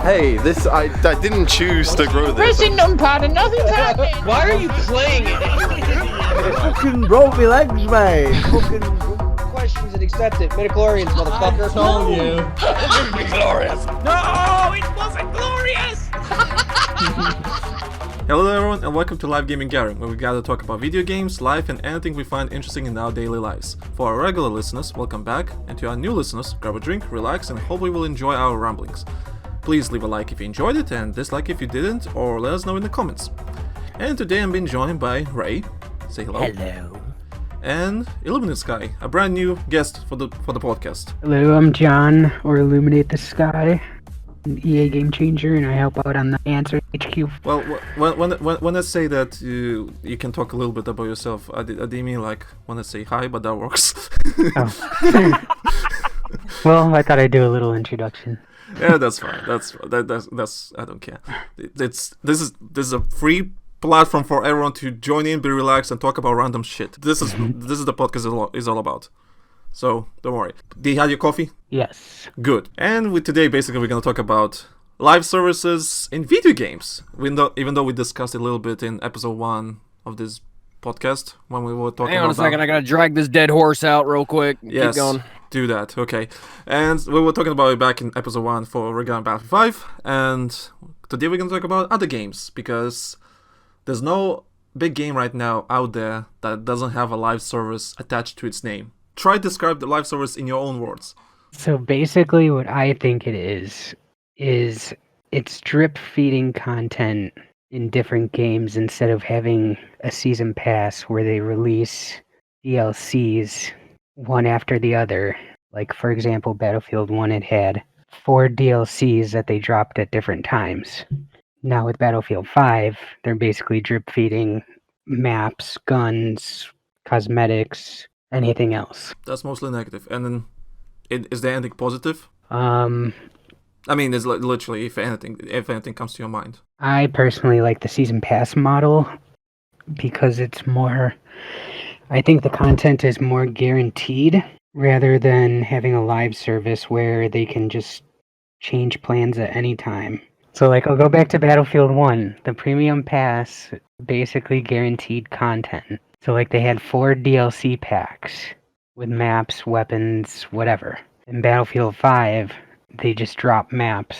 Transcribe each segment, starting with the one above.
Hey, I didn't choose to grow this. Pressing numpad and nothing's happening. Why are you playing it? Fucking broke me legs, mate. Fucking Questions and accept it. Midichlorians, motherfucker. I told you. Glorious. No, it wasn't glorious! Hello everyone and welcome to Live Gaming Gathering, where we gather to talk about video games, life and anything we find interesting in our daily lives. For our regular listeners, welcome back, and to our new listeners, grab a drink, relax and hope you will enjoy our ramblings. Please leave a like if you enjoyed it and dislike if you didn't, or let us know in the comments. And today I'm being joined by Ray, say hello. Hello. And IluminateSky, a brand new guest for the podcast. Hello, I'm John, or IluminateSky, an EA game changer, and I help out on the Answer HQ. Well, when I say that you can talk a little bit about yourself, I didn't mean like when I say hi, but that works. Oh. Well, I thought I'd do a little introduction. Yeah, that's fine. That's I don't care. This is a free platform for everyone to join in, be relaxed, and talk about random shit. This is the podcast is all about. So don't worry. Did you have your coffee? Yes. Good. And today basically we're gonna talk about live services in video games. Even though we discussed it a little bit in episode 1 of this podcast when we were talking. Hang on a second, I gotta drag this dead horse out real quick. Yes. Keep going. Do that, okay. And we were talking about it back in episode 1 for regarding Battlefield 5, and today we're going to talk about other games, because there's no big game right now out there that doesn't have a live service attached to its name. Try to describe the live service in your own words. So basically what I think it is it's drip feeding content in different games instead of having a season pass where they release DLCs one after the other. Like, for example, Battlefield 1, it had 4 DLCs that they dropped at different times. Now with Battlefield 5, they're basically drip feeding maps, guns, cosmetics, anything else. That's mostly negative. And then, is there anything positive? I mean, it's literally if anything comes to your mind. I personally like the season pass model because it's more... I think the content is more guaranteed rather than having a live service where they can just change plans at any time. So like, I'll go back to Battlefield 1. The premium pass basically guaranteed content. So like, they had 4 DLC packs with maps, weapons, whatever. In Battlefield 5, they just drop maps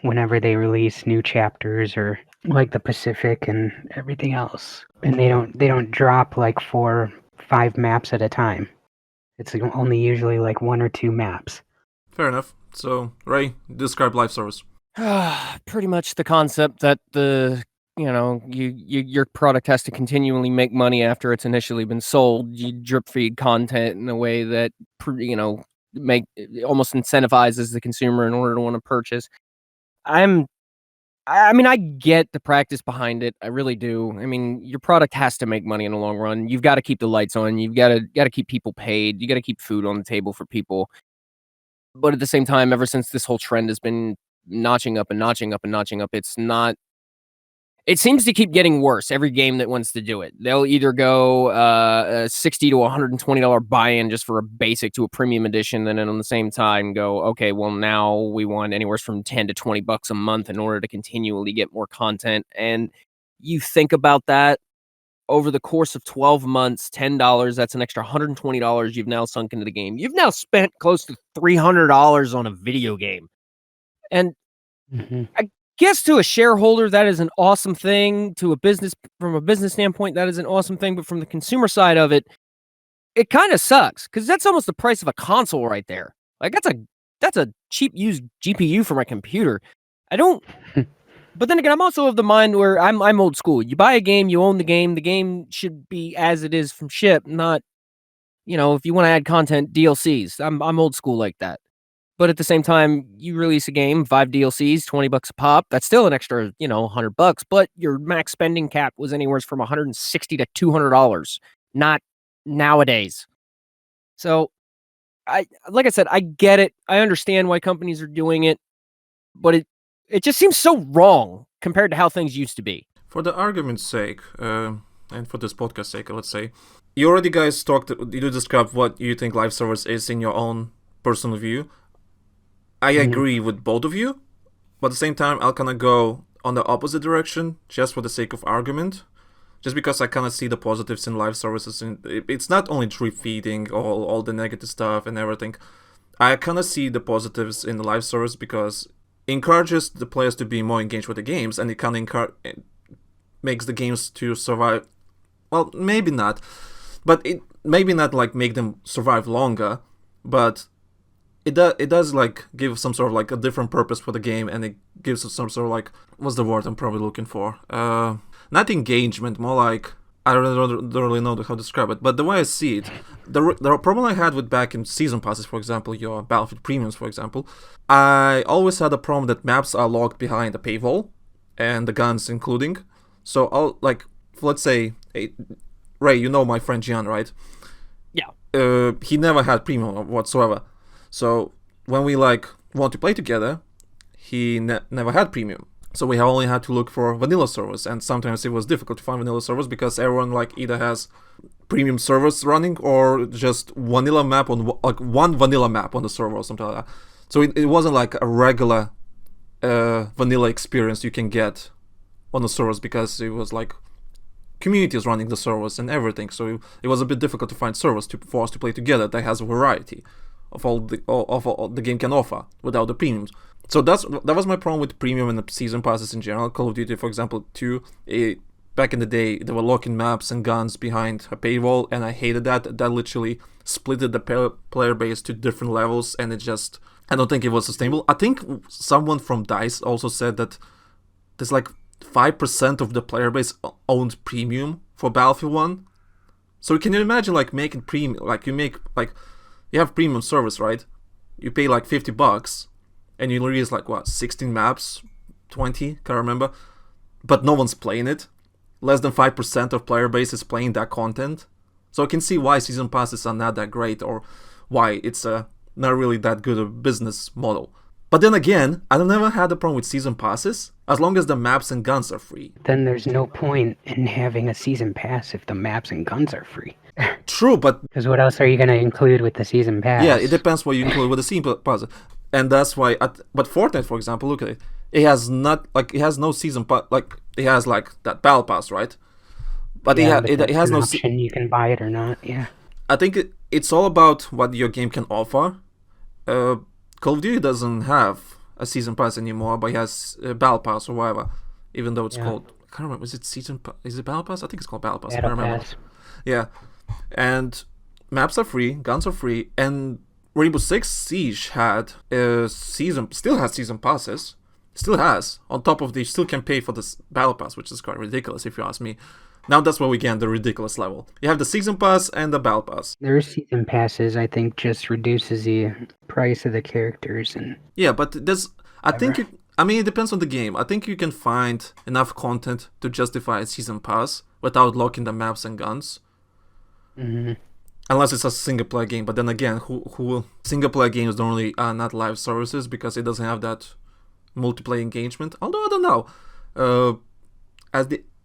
whenever they release new chapters, or like the Pacific and everything else. And they don't drop like 4-5 maps at a time. It's only usually like 1 or 2 maps. Fair enough. So, Ray, describe live service. Pretty much the concept that your product has to continually make money after it's initially been sold. You drip feed content in a way that almost incentivizes the consumer in order to want to purchase. I mean, I get the practice behind it. I really do. I mean, your product has to make money in the long run. You've got to keep the lights on. You've got to keep people paid. You got to keep food on the table for people. But at the same time, ever since this whole trend has been notching up and notching up and notching up, it seems to keep getting worse. Every game that wants to do it, they'll either go a $60 to $120 buy-in just for a basic to a premium edition, and then on the same time go, okay, well now we want anywhere from $10 to $20 a month in order to continually get more content. And you think about that over the course of 12 months, $10, that's an extra $120 you've now sunk into the game. You've now spent close to $300 on a video game, and I guess to a shareholder, that is an awesome thing. From a business standpoint, that is an awesome thing. But from the consumer side of it, it kind of sucks, because that's almost the price of a console right there. Like, that's a cheap used GPU for my computer. I don't. But then again, I'm also of the mind where I'm old school. You buy a game, you own the game. The game should be as it is from ship, not, if you want to add content, DLCs. I'm old school like that. But at the same time, you release a game, 5 DLCs, $20 a pop. That's still an extra, $100. But your max spending cap was anywhere from $160 to $200, not nowadays. So, like I said, I get it. I understand why companies are doing it, but it just seems so wrong compared to how things used to be. For the argument's sake, and for this podcast sake, let's say, you already guys you described what you think live service is in your own personal view. I agree with both of you, But at the same time, I'll kind of go on the opposite direction just for the sake of argument. Just because I kind of see the positives in live services. It's not only drip feeding, all the negative stuff and everything. I kind of see the positives in the live service because it encourages the players to be more engaged with the games, and it kind of makes the games to survive. Well, maybe not, but it maybe not like make them survive longer, but it does like give some sort of like a different purpose for the game, and it gives us some sort of like, what's the word I'm probably looking for? Not engagement, more like, I don't really know how to describe it, but the way I see it, the problem I had with back in season passes, for example, your Battlefield Premiums, for example, I always had a problem that maps are locked behind a paywall, and the guns including. So I'll like, let's say, Ray, you know my friend Gian, right? Yeah. He never had premium whatsoever. So when we like want to play together, he never had premium. So we only had to look for vanilla servers, and sometimes it was difficult to find vanilla servers because everyone like either has premium servers running or just vanilla map on like one vanilla map on the server or something like that. So it wasn't like a regular vanilla experience you can get on the servers because it was like communities running the servers and everything. So it was a bit difficult to find servers for us to play together that has a variety of all the game can offer without the premiums. So that was my problem with premium and the season passes in general. Call of Duty, for example, 2, back in the day, they were locking maps and guns behind a paywall, and I hated that. That literally splitted the player base to different levels, and I don't think it was sustainable. I think someone from DICE also said that there's like 5% of the player base owned premium for Battlefield 1. So can you imagine like making premium, like you have premium service, right? You pay like $50, and you release like what, 16 maps, 20, can't remember, but no one's playing it. Less than 5% of player base is playing that content. So I can see why season passes are not that great, or why it's not really that good a business model. But then again, I never had a problem with season passes as long as the maps and guns are free. Then there's no point in having a season pass if the maps and guns are free. True, but Because what else are you going to include with the season pass? yeah, it depends what you include with the season pass. And that's why, but Fortnite, for example, look at it. It has no season pass. Like it has like that battle pass, right? But Yeah, it has no option. You can buy it or not. Yeah. I think it's all about what your game can offer. Call of Duty doesn't have a season pass anymore, but it has a battle pass or whatever. Even though it's called, I can't remember. Is it season? Is it battle pass? I think it's called battle pass. I can't remember. Pass. Yeah, and maps are free, guns are free, and Rainbow Six Siege had still has season passes. Still has. On top of this, still can pay for this battle pass, which is quite ridiculous if you ask me. Now that's where we get the ridiculous level. You have the season pass and the battle pass. Their season passes, I think, just reduces the price of the characters and. Yeah, but there's. I think it depends on the game. I think you can find enough content to justify a season pass without locking the maps and guns. Mm-hmm. Unless it's a single player game, but then again, who single player games normally are not live services because it doesn't have that multiplayer engagement. Although I don't know,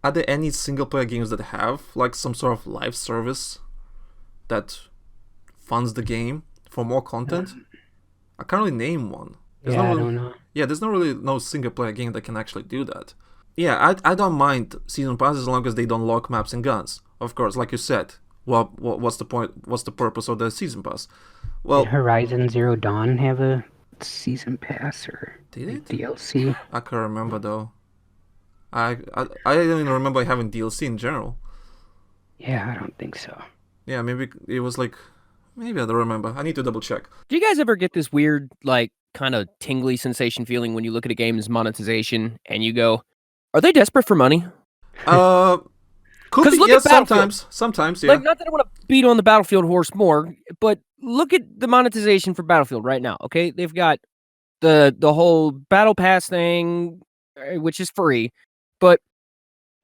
are there any single player games that have like some sort of live service that funds the game for more content? I can't really name one. I don't know. Yeah, there's no single player game that can actually do that. Yeah, I don't mind season passes as long as they don't lock maps and guns. Of course, like you said. Well, what's the point? What's the purpose of the season pass? Well, did Horizon Zero Dawn have a season pass or did it? DLC? I can't remember though. I don't even remember having DLC in general. Yeah, I don't think so. Yeah, maybe it was like, maybe I don't remember. I need to double check. Do you guys ever get this weird, like, kind of tingly sensation feeling when you look at a game's monetization and you go, are they desperate for money? Could be, look yes, at Battlefield. sometimes, yeah. Like, not that I want to beat on the Battlefield horse more, but look at the monetization for Battlefield right now, okay? They've got the whole Battle Pass thing, which is free, but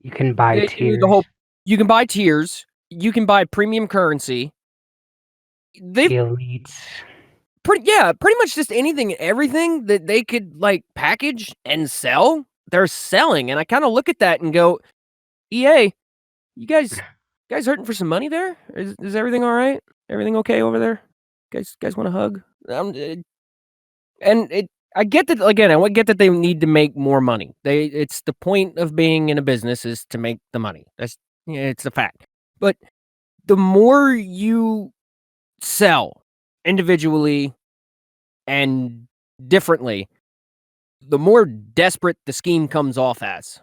you can buy tiers. You can buy tiers. You can buy premium currency. The elites. Pretty much just anything and everything that they could like package and sell. They're selling, and I kind of look at that and go, EA, you guys hurting for some money there? Is everything all right? Everything okay over there? Guys want a hug? I get that again. I get that they need to make more money. It's the point of being in a business is to make the money. It's a fact. But the more you sell individually and differently, the more desperate the scheme comes off as,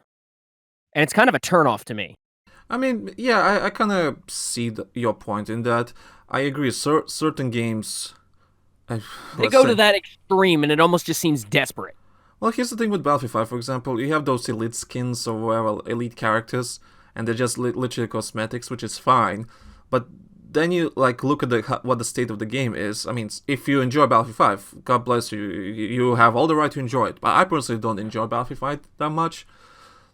and it's kind of a turnoff to me. I mean, yeah, I kind of see your point in that. I agree. Certain games. They go to that extreme, and it almost just seems desperate. Well, here's the thing with Battlefield 5, for example. You have those elite skins or whatever, elite characters, and they're just literally cosmetics, which is fine. But then you like look at what the state of the game is. I mean, if you enjoy Battlefield 5, God bless you, you have all the right to enjoy it. But I personally don't enjoy Battlefield 5 that much,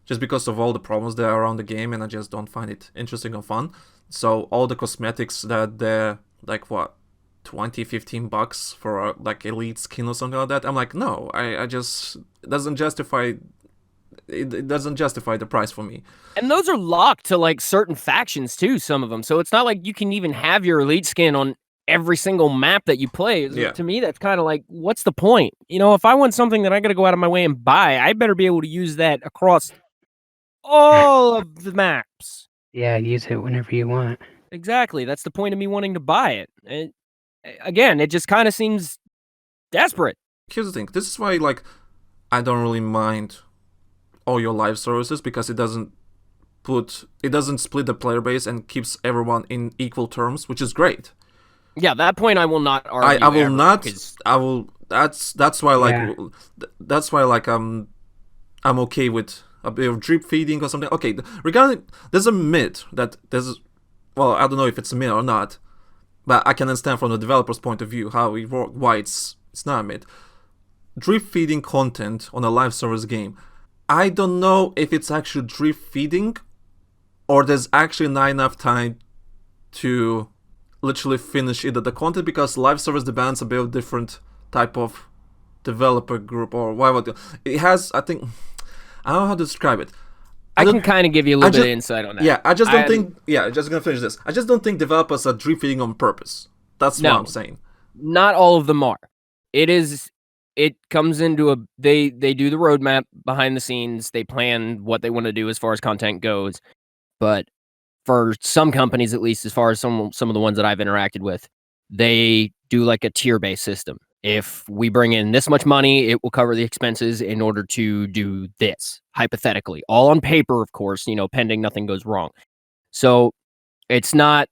just because of all the problems that are around the game, and I just don't find it interesting or fun. So all the cosmetics that they're like what, $20-15 for a like elite skin or something like that. I'm like, no, I just it doesn't justify the price for me. And those are locked to like certain factions too, some of them. So it's not like you can even have your elite skin on every single map that you play. Yeah. To me, that's kind of like, what's the point? You know, if I want something that I got to go out of my way and buy, I better be able to use that across all of the maps. Yeah, use it whenever you want. Exactly. That's the point of me wanting to buy it. Again, it just kind of seems desperate. Here's the thing. This is why like I don't really mind all your live services, because it doesn't split the player base and keeps everyone in equal terms, which is great. Yeah, that point I will not argue. I will not. I will. That's why like that's why like I'm okay with a bit of drip feeding or something. Okay, regarding there's a myth that there's, well, I don't know if it's a myth or not, but I can understand from the developer's point of view how it works, why it's not a myth. Drip feeding content on a live service game, I don't know if it's actually drip feeding or there's actually not enough time to literally finish either the content, because live service demands a bit of different type of developer group or whatever. It has, I think, I don't know how to describe it. I can kind of give you a little bit of insight on that. Yeah, I just don't think, just gonna finish this. I just don't think developers are drip feeding on purpose. That's what I'm saying. Not all of them are. It comes into they do the roadmap behind the scenes. They plan what they want to do as far as content goes. But for some companies, at least as far as some of the ones that I've interacted with, they do like a tier-based system. If we bring in this much money, it will cover the expenses in order to do this, hypothetically. All on paper, of course, pending nothing goes wrong. So it's not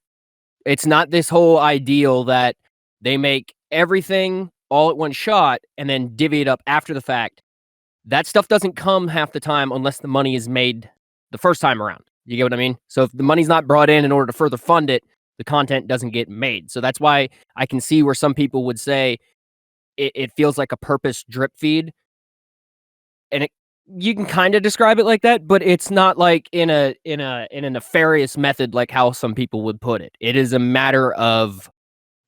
this whole ideal that they make everything all at one shot and then divvy it up after the fact. That stuff doesn't come half the time unless the money is made the first time around. You get what I mean? So if the money's not brought in order to further fund it, the content doesn't get made. So that's why I can see where some people would say it feels like a purpose drip feed. And you can kind of describe it like that, but it's not like in a nefarious method like how some people would put it. It is a matter of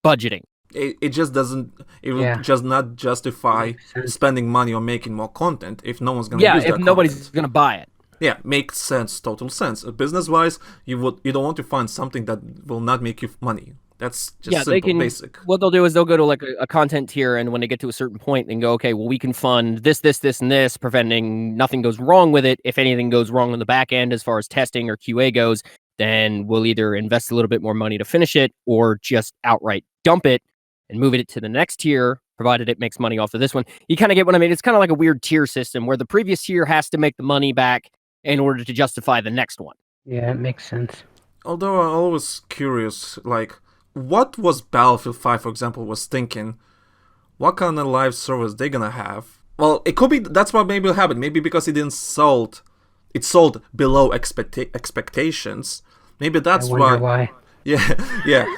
budgeting. It just doesn't. It will just not justify spending money on making more content if no one's gonna use that content. Yeah, if nobody's gonna buy it. Yeah, makes sense, total sense. Business-wise, you don't want to find something that will not make you money. That's just simple, basic. What they'll do is they'll go to like a content tier, and when they get to a certain point, they go, okay, well, we can fund this, and this, preventing nothing goes wrong with it. If anything goes wrong on the back end as far as testing or QA goes, then we'll either invest a little bit more money to finish it or just outright dump it and move it to the next tier, provided it makes money off of this one. You kind of get what I mean? It's kind of like a weird tier system where the previous tier has to make the money back in order to justify the next one. Yeah, it makes sense. Although I'm always curious, like, what was Battlefield 5, for example, was thinking? What kind of live service they gonna have? Well, it could be, that's what maybe will happen. Maybe because it sold below expectations. Maybe that's why. Yeah.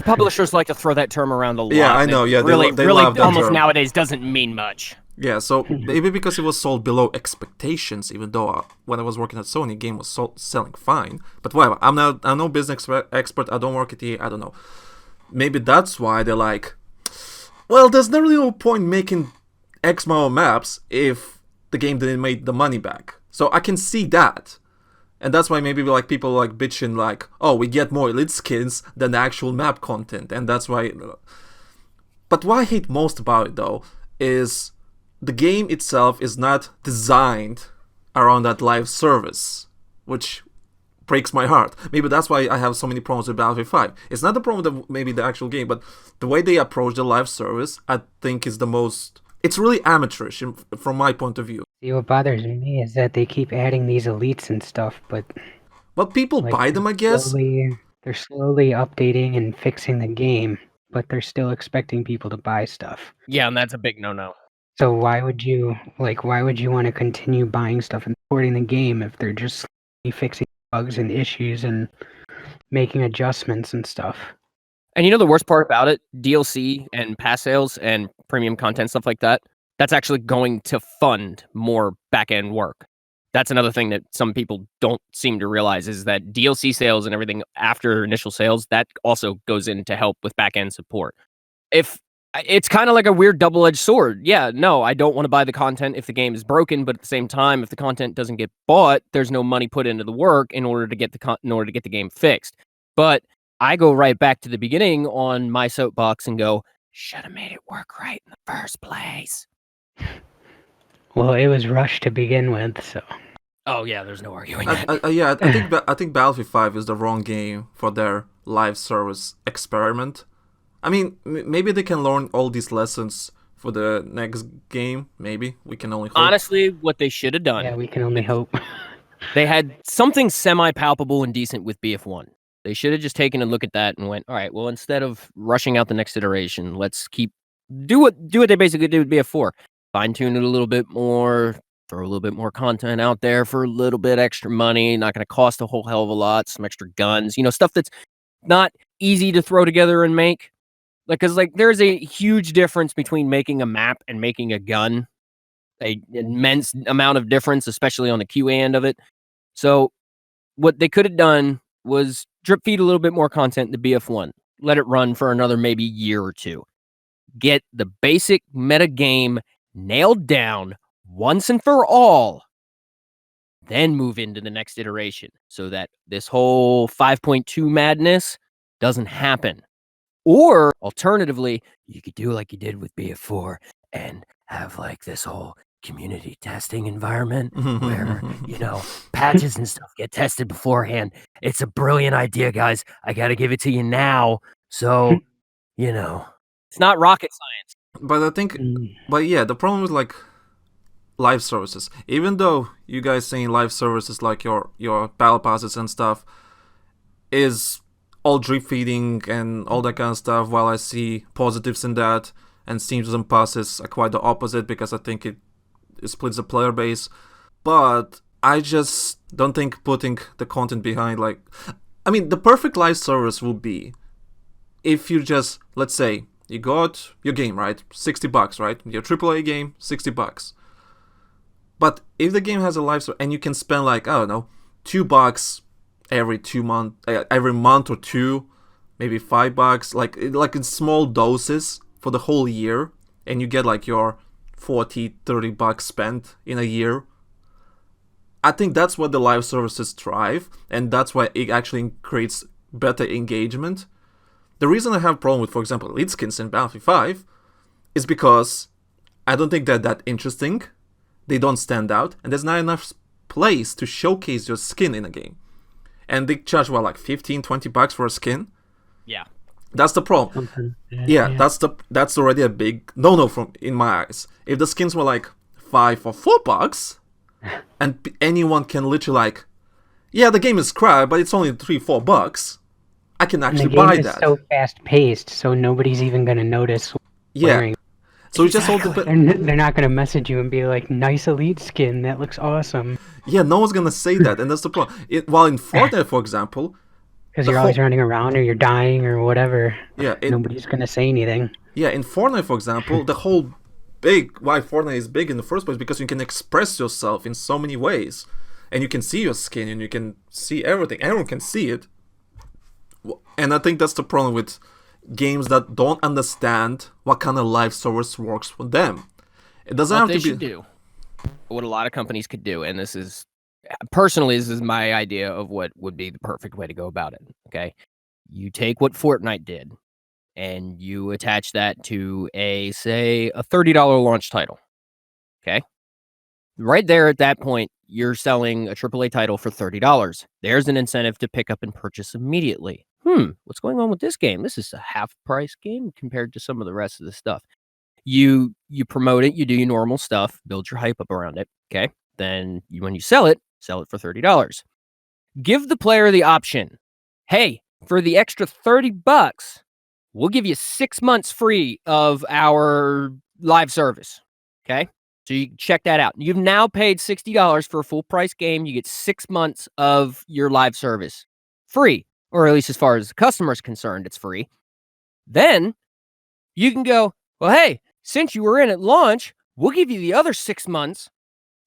Publishers like to throw that term around a lot. Yeah, I know. Yeah, really love that almost term. nowadays doesn't mean much. Yeah, so maybe because it was sold below expectations, even though when I was working at Sony, game was selling fine. But whatever, I'm no business expert. I don't work at EA. I don't know. Maybe that's why they're like, well, there's not really no point making X amount of maps if the game didn't make the money back. So I can see that. And that's why maybe like people like bitching like, oh, we get more elite skins than the actual map content. And that's why. But what I hate most about it though is the game itself is not designed around that live service, which breaks my heart. Maybe that's why I have so many problems with Battlefield 5. It's not the problem with maybe the actual game, but the way they approach the live service, I think is the most... It's really amateurish from my point of view. See, what bothers me is that they keep adding these elites and stuff, but people like, buy them, I guess. they're slowly updating and fixing the game, but they're still expecting people to buy stuff. Yeah, and that's a big no-no. So why would you want to continue buying stuff and supporting the game if they're just slowly fixing bugs and issues and making adjustments and stuff? And you know the worst part about it? DLC and pass sales and premium content, stuff like that, that's actually going to fund more back-end work. That's another thing that some people don't seem to realize, is that DLC sales and everything after initial sales, that also goes in to help with back-end support. It's kind of like a weird double-edged sword. Yeah, no, I don't want to buy the content if the game is broken, but at the same time, if the content doesn't get bought, there's no money put into the work in order to get the game fixed. But I go right back to the beginning on my soapbox and go, should have made it work right in the first place. Well, it was rushed to begin with, so. Oh yeah, there's no arguing that. I think Battlefield 5 is the wrong game for their live service experiment. I mean, maybe they can learn all these lessons for the next game. Maybe we can only hope. Honestly, what they should have done. Yeah, we can only hope. They had something semi-palpable and decent with BF1. They should have just taken a look at that and went, all right, well, instead of rushing out the next iteration, let's do what they basically did with BF4. Fine-tune it a little bit more, throw a little bit more content out there for a little bit extra money, not going to cost a whole hell of a lot, some extra guns, stuff that's not easy to throw together and make. Because there's a huge difference between making a map and making a gun. An immense amount of difference, especially on the QA end of it. So what they could have done was drip feed a little bit more content to BF1. Let it run for another maybe year or two. Get the basic meta game nailed down once and for all. Then move into the next iteration so that this whole 5.2 madness doesn't happen. Or alternatively, you could do like you did with BF4 and have this whole community testing environment where, patches and stuff get tested beforehand. It's a brilliant idea, guys. I got to give it to you now. So, it's not rocket science. But I think, the problem with live services, even though you guys saying live services like your battle passes and stuff is all drip feeding and all that kind of stuff, while I see positives in that, and season passes are quite the opposite because I think it splits the player base. But I just don't think putting the content behind, the perfect live service would be if you just, let's say, you got your game, right? $60, right? Your AAA game, $60. But if the game has a live service and you can spend I don't know, $2 every month or two, maybe $5, in small doses for the whole year, and you get your $40-$30 spent in a year. I think that's what the live services thrive, and that's why it actually creates better engagement. The reason I have a problem with, for example, elite skins in Battlefield 5 is because I don't think they're that interesting. They don't stand out, and there's not enough place to showcase your skin in a game. And they charge $15-$20 for a skin. Yeah, that's the problem. Yeah. That's already a big no in my eyes. If the skins were $5 or $4, and anyone can literally the game is crap, but it's only $3-4. I can actually buy that. The game is so fast paced, so nobody's even gonna notice. Yeah. So it's just all they're not gonna message you and be like, "Nice elite skin, that looks awesome." Yeah, no one's gonna say that, and that's the problem. While in Fortnite, for example, because you're always running around or you're dying or whatever. Yeah, nobody's gonna say anything. Yeah, in Fortnite, for example, the whole why Fortnite is big in the first place, because you can express yourself in so many ways, and you can see your skin and you can see everything. Everyone can see it, and I think that's the problem with games that don't understand what kind of live service works for them. It doesn't have to be. What a lot of companies could do, and this is my idea of what would be the perfect way to go about it. Okay, you take what Fortnite did, and you attach that to say a $30 launch title. Okay. Right there at that point, you're selling a AAA title for $30. There's an incentive to pick up and purchase immediately. What's going on with this game? This is a half price game compared to some of the rest of the stuff. You promote it, you do your normal stuff, build your hype up around it. Okay. Then when you sell it for $30. Give the player the option. Hey, for the extra $30, we'll give you 6 months free of our live service. Okay. So you can check that out. You've now paid $60 for a full price game. You get 6 months of your live service free, or at least as far as the customer is concerned, it's free. Then you can go, well, hey, since you were in at launch, we'll give you the other 6 months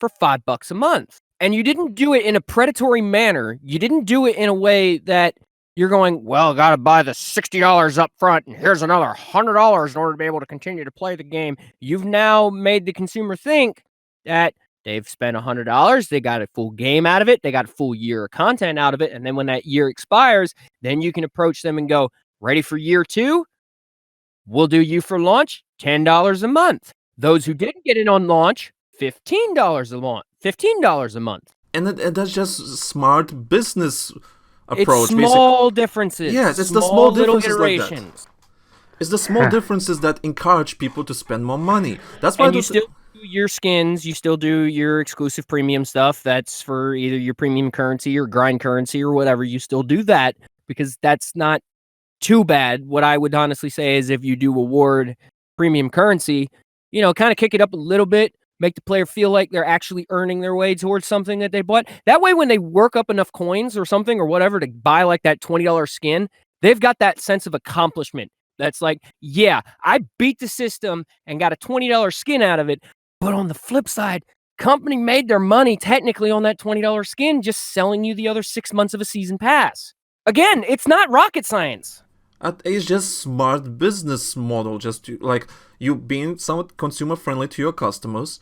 for $5 a month. And you didn't do it in a predatory manner. You didn't do it in a way that you're going, well, I got to buy the $60 up front, and here's another $100 in order to be able to continue to play the game. You've now made the consumer think that they've spent $100, they got a full game out of it, they got a full year of content out of it, and then when that year expires, then you can approach them and go, ready for year 2? We'll do you for launch, $10 a month. Those who didn't get in on launch, $15 a month. And that's just smart business approach. It's small differences. Yes, it's the small little differences like iterations. that. It's the small differences that encourage people to spend more money. That's why And you still do your skins, you still do your exclusive premium stuff. That's for either your premium currency or grind currency or whatever. You still do that because that's not too bad. What I would honestly say is if you do award premium currency, kind of kick it up a little bit, make the player feel like they're actually earning their way towards something that they bought. That way, when they work up enough coins or something or whatever to buy like that $20 skin, they've got that sense of accomplishment. That's like, yeah, I beat the system and got a $20 skin out of it. But on the flip side, company made their money technically on that $20 skin just selling you the other 6 months of a season pass. Again, it's not rocket science. It's just smart business model, just to, like, you being somewhat consumer friendly to your customers,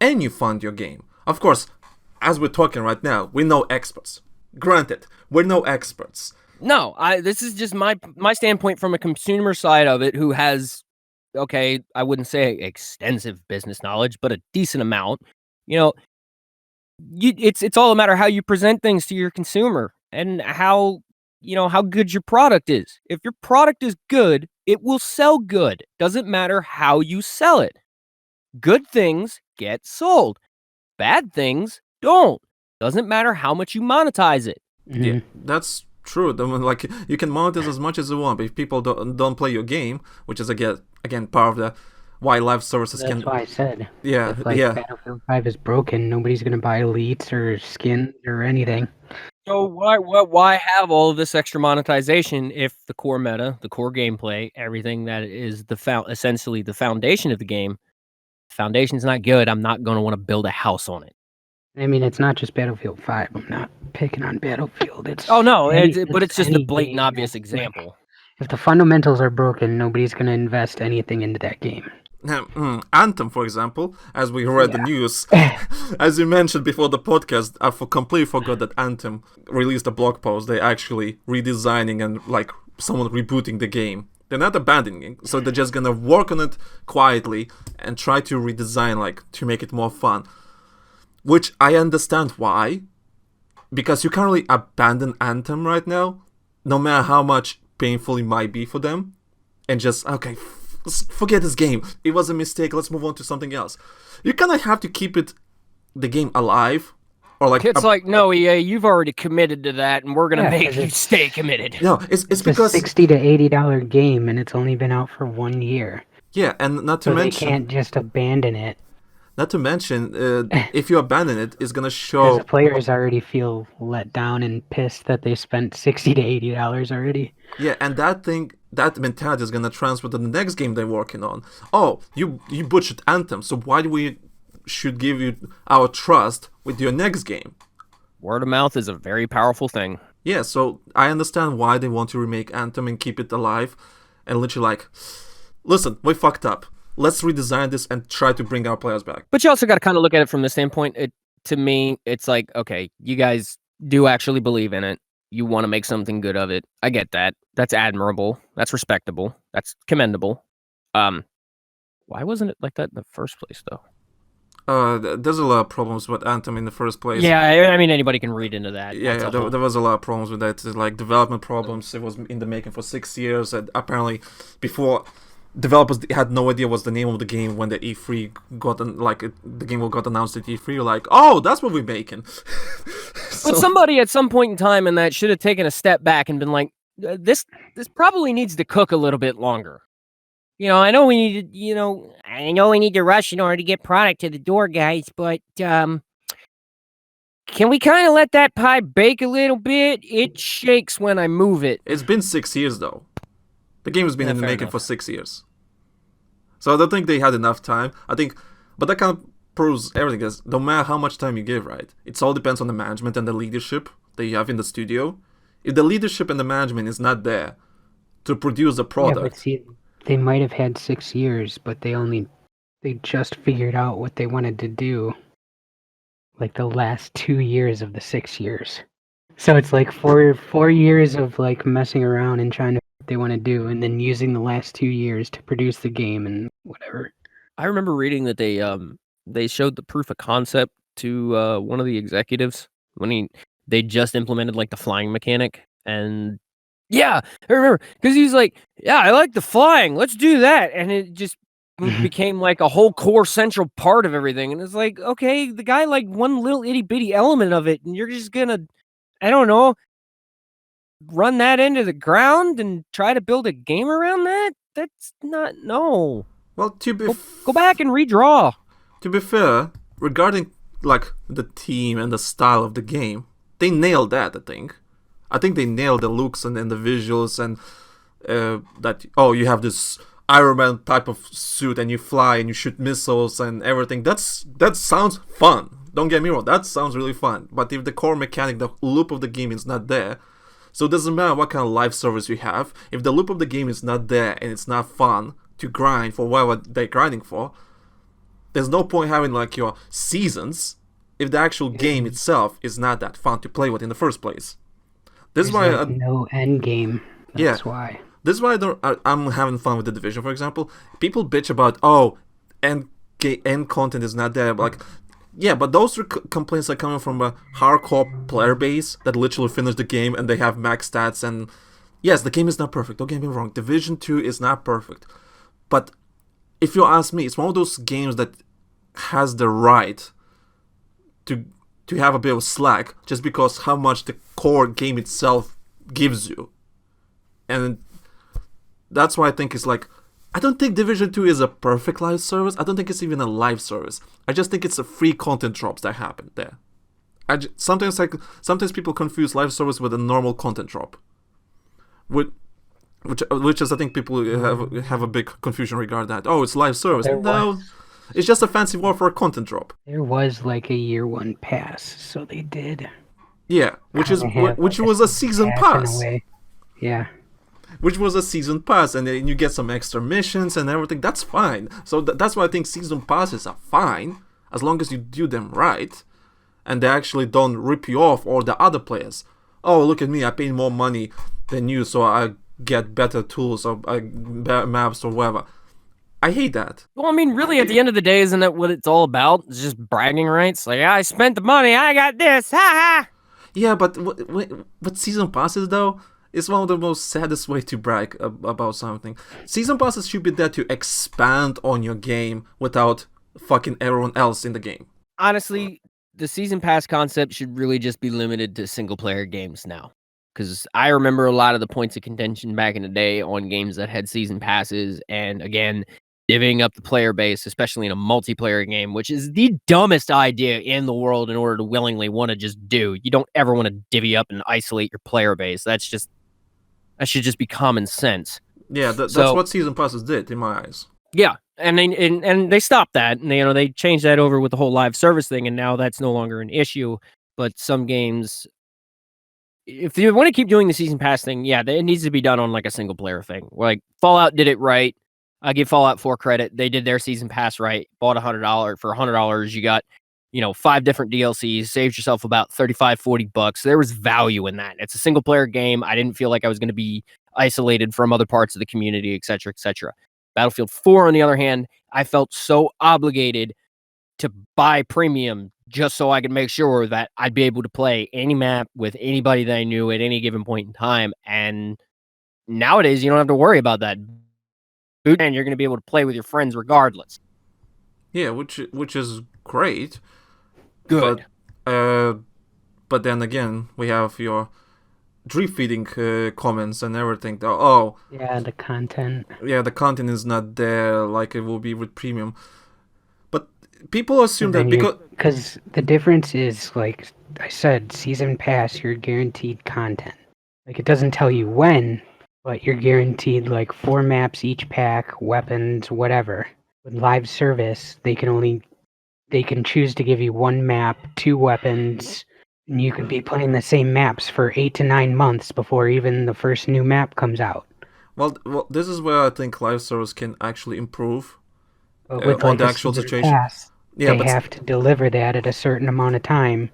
and you fund your game. Of course, as we're talking right now, we're no experts. Granted, we're no experts. No, this is just my standpoint from a consumer side of it, who has, okay, I wouldn't say extensive business knowledge, but a decent amount. It's all a matter of how you present things to your consumer and how good your product is. If your product is good, it will sell good. Doesn't matter how you sell it. Good things get sold. Bad things don't. Doesn't matter how much you monetize it. Yeah, that's true. Like, you can monetize as much as you want, but if people don't play your game, which is again part of the why live services can. That's why I said. Yeah, if, yeah. Battlefield 5 is broken, nobody's gonna buy elites or skins or anything. So why have all of this extra monetization if the core meta, the core gameplay, everything that is essentially the foundation of the game, foundation's not good, I'm not going to want to build a house on it. I mean, it's not just Battlefield 5. I'm not picking on Battlefield. It's but it's just a any blatant, game. obvious example. If the fundamentals are broken, nobody's going to invest anything into that game. Anthem, for example, as we read the news, as you mentioned before the podcast, I completely forgot that Anthem released a blog post. They're actually redesigning and like someone rebooting the game. They're not abandoning it, so they're just gonna work on it quietly and try to redesign, like, to make it more fun. Which I understand why, because you can't really abandon Anthem right now, no matter how much painful it might be for them, and just, okay, forget this game. It was a mistake. Let's move on to something else. You kind of have to keep the game alive, or like it's like, no, EA, you've already committed to that, and we're gonna make you stay committed. No, it's because a $60 to $80 game, and it's only been out for 1 year. Yeah, and not to mention, they can't just abandon it. Not to mention, if you abandon it, it's gonna show. The players already feel let down and pissed that they spent $60 to $80 already. Yeah, and that mentality is gonna transfer to the next game they're working on. Oh, you butchered Anthem, so why do we should give you our trust with your next game? Word of mouth is a very powerful thing. Yeah, so I understand why they want to remake Anthem and keep it alive, and literally like, listen, we fucked up. Let's redesign this and try to bring our players back. But you also got to kind of look at it from the standpoint. To me, it's like, okay, you guys do actually believe in it. You want to make something good of it. I get that. That's admirable. That's respectable. That's commendable. Why wasn't it like that in the first place, though? There's a lot of problems with Anthem in the first place. Yeah, I mean anybody can read into that. Yeah, there was a lot of problems with that, like development problems. It was in the making for 6 years, and apparently before developers had no idea what's the name of the game when the E3 the game got announced at E3. Like, oh, that's what we're making. But somebody at some point in time in that should have taken a step back and been like, this probably needs to cook a little bit longer. I know we need to, I know we need to rush in order to get product to the door, guys, but can we kind of let that pie bake a little bit? It shakes when I move it. It's been 6 years, though. The game has been in the making for 6 years. So I don't think they had enough time. But that kind of proves everything, is no matter how much time you give, right? It all depends on the management and the leadership that you have in the studio. If the leadership and the management is not there to produce a product... Yeah, but see, they might have had 6 years, but they just figured out what they wanted to do like the last 2 years of the 6 years. So it's like four years of like messing around and trying to what they want to do, and then using the last 2 years to produce the game and whatever. I remember reading that they showed the proof of concept to one of the executives when they just implemented like the flying mechanic, and yeah, I remember because he was like, "Yeah, I like the flying. Let's do that," and it just became like a whole core central part of everything. And it's like, okay, the guy like one little itty bitty element of it, and you're just gonna, I don't know, run that into the ground and try to build a game around that? That's not no. Well, go back and redraw. To be fair, regarding like the team and the style of the game, they nailed that. I think they nailed the looks and the visuals and that. Oh, you have this Iron Man type of suit and you fly and you shoot missiles and everything. That sounds fun. Don't get me wrong, that sounds really fun. But if the core mechanic, the loop of the game is not there, so it doesn't matter what kind of live service you have. If the loop of the game is not there and it's not fun to grind for whatever they're grinding for, there's no point having like your seasons if the actual game itself is not that fun to play with in the first place. This is why no end game. That's why. This is why I'm having fun with The Division, for example. People bitch about, end content is not there. Like, yeah, but those complaints are coming from a hardcore player base that literally finished the game and they have max stats. And yes, the game is not perfect. Don't get me wrong. Division 2 is not perfect. But if you ask me, it's one of those games that has the right to have a bit of slack just because how much the core game itself gives you. And that's why I think it's like, I don't think Division 2 is a perfect live service. I don't think it's even a live service. I just think it's a free content drops that happen there. Sometimes people confuse live service with a normal content drop, which is I think people have a big confusion regarding that. Oh, it's live service. No, it's just a fancy word for a content drop. There was like a year one pass, so they did. Yeah, which was a season pass. Yeah. Which was a season pass, and then you get some extra missions and everything. That's fine. So that's why I think season passes are fine as long as you do them right, and they actually don't rip you off or the other players. Oh, look at me! I paid more money than you, so I get better tools or better maps or whatever. I hate that. Well, I mean, really, at the end of the day, isn't that what it's all about? It's just bragging rights. Like, I spent the money, I got this, ha ha. Yeah, but what season passes though? It's one of the most saddest way to brag about something. Season passes should be there to expand on your game without fucking everyone else in the game. Honestly, the season pass concept should really just be limited to single player games now. Because I remember a lot of the points of contention back in the day on games that had season passes, and again, divvying up the player base, especially in a multiplayer game, which is the dumbest idea in the world in order to willingly want to just do. You don't ever want to divvy up and isolate your player base. That should just be common sense. Yeah, that's what season passes did in my eyes. Yeah, and they stopped that, and they changed that over with the whole live service thing, and now that's no longer an issue. But some games, if you want to keep doing the season pass thing, yeah, it needs to be done on like a single player thing. Like Fallout did it right. I give Fallout 4 credit. They did their season pass right. Bought $100 for $100. You got 5 different DLCs, saved yourself about $35-$40. There was value in that. It's a single player game. I didn't feel like I was going to be isolated from other parts of the community, etc., etc. Battlefield 4, on the other hand, I felt so obligated to buy premium just so I could make sure that I'd be able to play any map with anybody that I knew at any given point in time. And nowadays, you don't have to worry about that. And you're going to be able to play with your friends regardless. Yeah, which is great. Good. But then again, we have your drip feeding comments and everything. Oh, Yeah, the content. yeah, the content is not there like it will be with premium. But people assume that because the difference is, like I said, season pass, you're guaranteed content. Like, it doesn't tell you when, but you're guaranteed like 4 maps each pack, weapons, whatever. With live service, they can choose to give you 1 map, 2 weapons, and you could be playing the same maps for 8 to 9 months before even the first new map comes out. well, this is where I think live service can actually improve But with on like the a actual season situation. pass, Yeah, they have to deliver that at a certain amount of time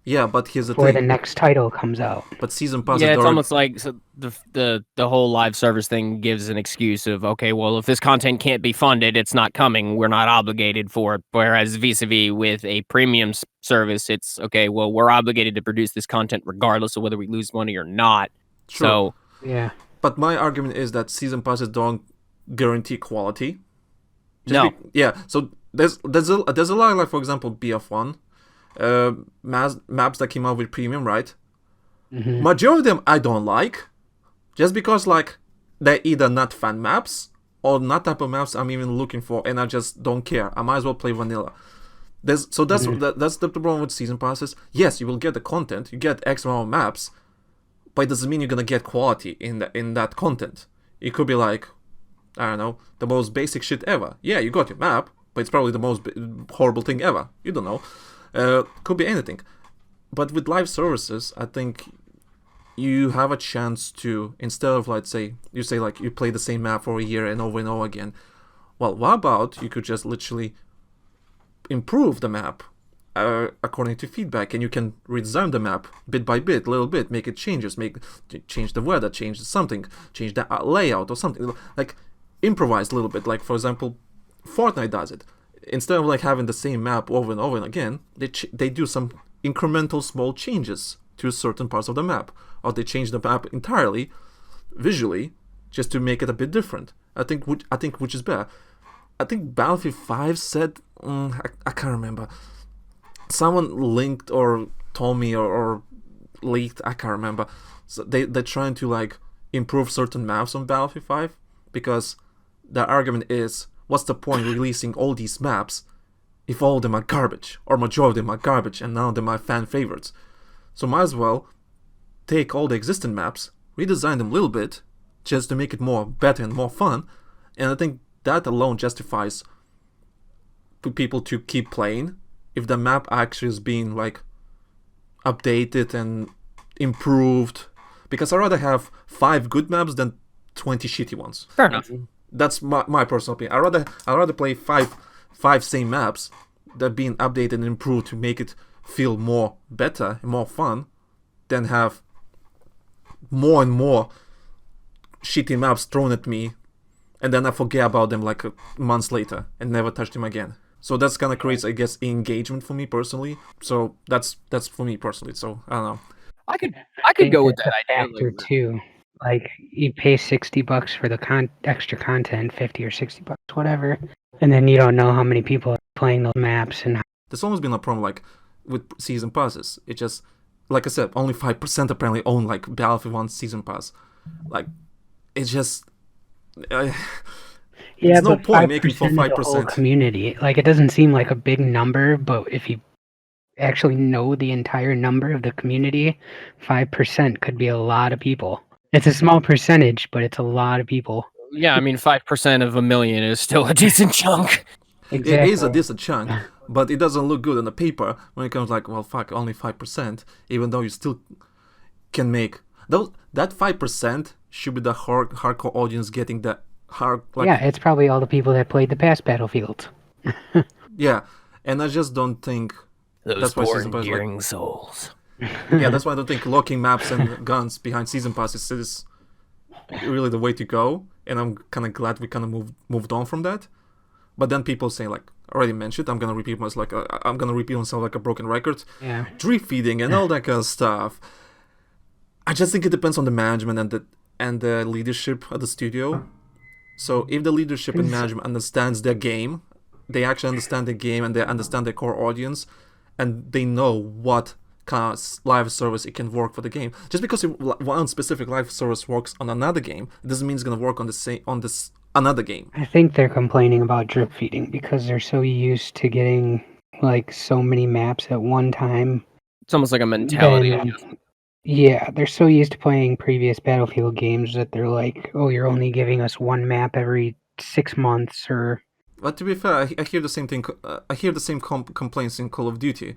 yeah, but here's the before the thing. next title comes out. But season pass Yeah, is it's already- almost like the whole live service thing gives an excuse of, okay, well, if this content can't be funded, it's not coming. We're not obligated for it. Whereas vis-a-vis with a premium service, it's, okay, well, we're obligated to produce this content regardless of whether we lose money or not. True. So, Yeah. But my argument is that season passes don't guarantee quality. no. Yeah, so there's a lot, like for example BF1 maps that came out with premium, right? Mhm. Majority of them I don't like, just because like they're either not fan maps or not type of maps I'm even looking for, and I just don't care. I might as well play vanilla. That's the problem with season passes. Yes, you will get the content, you get X amount of maps, but it doesn't mean you're gonna get quality in that content. It could be like, I don't know, the most basic shit ever. Yeah, you got your map, but it's probably the most horrible thing ever. You don't know. Could be anything. But with live services, I think you have a chance to, instead of like you say like you play the same map for a year and over again. Well, what about you could just literally improve the map according to feedback, and you can redesign the map bit by bit, little bit, make it changes, change the weather, change something, change the layout or something, like improvise a little bit. Like for example, Fortnite does it. Instead of like having the same map over and over again, they do some incremental small changes to certain parts of the map, or they change the map entirely visually just to make it a bit different. I think which is better. I think Battlefield 5 said, I can't remember. Someone linked or told me or leaked, I can't remember. So they're trying to like improve certain maps on Battlefield 5 because the argument is, what's the point releasing all these maps if all of them are garbage, or majority of them are garbage, and none of them are fan favorites? So might as well take all the existing maps, redesign them a little bit, just to make it more better and more fun. And I think that alone justifies people to keep playing if the map actually is being like updated and improved. Because I'd rather have 5 good maps than 20 shitty ones. Fair enough. That's my personal opinion. I'd rather play five same maps that being updated and improved to make it feel more better and more fun than have more and more shitty maps thrown at me and then I forget about them like months later and never touch them again. So that's kind of creates, I guess, engagement for me personally. So that's for me personally. So I don't know. I could go with that's that a idea. factor Like, too. Like, you pay $60 for the extra content, 50 or $60, whatever, and then you don't know how many people are playing those maps and There's always been a problem like with season passes. It just, like I said, only 5% apparently own like Battlefield 1 season pass. Like, it's just. yeah, There's no but point making for 5% of the whole 5%. community. Like, it doesn't seem like a big number, but if you actually know the entire number of the community, 5% could be a lot of people. It's a small percentage, but it's a lot of people. yeah, I mean, 5% of a million is still a decent chunk. Exactly. It is a decent chunk, but it doesn't look good on the paper when it comes like, well, fuck, only 5%, even though you still can make. That 5% should be the hardcore audience getting the hard. Like, yeah, it's probably all the people that played the past Battlefield. yeah, and I just don't think. Those That's why poor season pass, like- endearing souls. Yeah, that's why I don't think locking maps and guns behind season passes is really the way to go. And I'm kind of glad we kind of moved on from that. But then people say like, already mentioned. I'm gonna repeat myself like a broken record. Yeah. Drip feeding and all that kind of stuff. I just think it depends on the management and the leadership at the studio. So if the leadership and management understands their game, they actually understand the game and they understand their core audience, and they know what kind of live service it can work for the game. Just because one specific live service works on another game, it doesn't mean it's gonna work on this another game. I think they're complaining about drip feeding because they're so used to getting like so many maps at one time. It's almost like a mentality. Yeah, they're so used to playing previous Battlefield games that they're like, oh, you're only giving us one map every 6 months, or... But to be fair, I hear the same thing. I hear the same complaints in Call of Duty.